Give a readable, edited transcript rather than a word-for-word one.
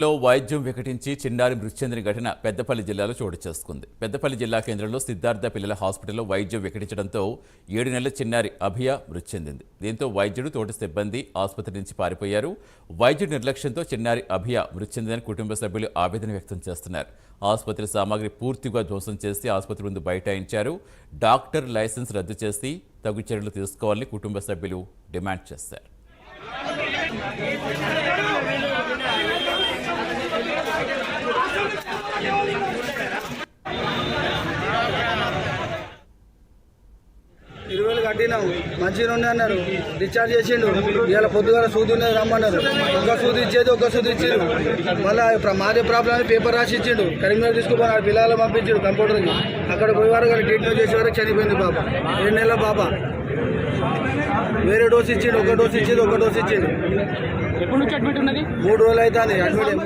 లో వైద్యం వికటించి చిన్నారి మృతి చెందిన ఘటన పెద్దపల్లి జిల్లాలో చోటు చేసుకుంది. పెద్దపల్లి జిల్లా కేంద్రంలో సిద్ధార్థ పిల్లల హాస్పిటల్లో వైద్యం వికటించడంతో 7 నెలల చిన్నారి అభియ మృతి చెందింది. దీంతో వైద్యుడు తోటి సిబ్బంది ఆసుపత్రి నుంచి పారిపోయారు. వైద్యుడి నిర్లక్ష్యంతో చిన్నారి అభియ మృతి చెందిందని కుటుంబ సభ్యులు ఆవేదన వ్యక్తం చేస్తున్నారు. ఆసుపత్రి సామాగ్రి పూర్తిగా ధ్వంసం చేసి ఆసుపత్రి ముందు బైఠాయించారు. డాక్టర్ లైసెన్స్ రద్దు చేసి తగు చర్యలు తీసుకోవాలని కుటుంబ సభ్యులు డిమాండ్ చేశారు. 20,000 కట్టినాం, మంచిగా ఉండే అన్నారు. డిశ్చార్జ్ చేసిండు. ఇవాళ పొద్దుగాల సూది ఉన్నది రమ్మన్నారు. ఒక సూది ఇచ్చేది ఒక సూది ఇచ్చిండు. మళ్ళీ మాదే ప్రాబ్లం అని పేపర్ రాసి ఇచ్చిండు. కరీంనగర్ తీసుకుపోయి ఆ పిల్లలు పంపించాడు కంప్యూటర్కి. అక్కడ పోయేవారు కానీ ట్రీట్మెంట్ చేసేవారు చనిపోయింది బాబా. 2 నెలల బాబా. వేరే డోస్ ఇచ్చిండు. ఒక డోస్ ఇచ్చింది, ఒక డోస్ ఇచ్చిండు. 3 రోజులు అవుతుంది అడ్మిట్.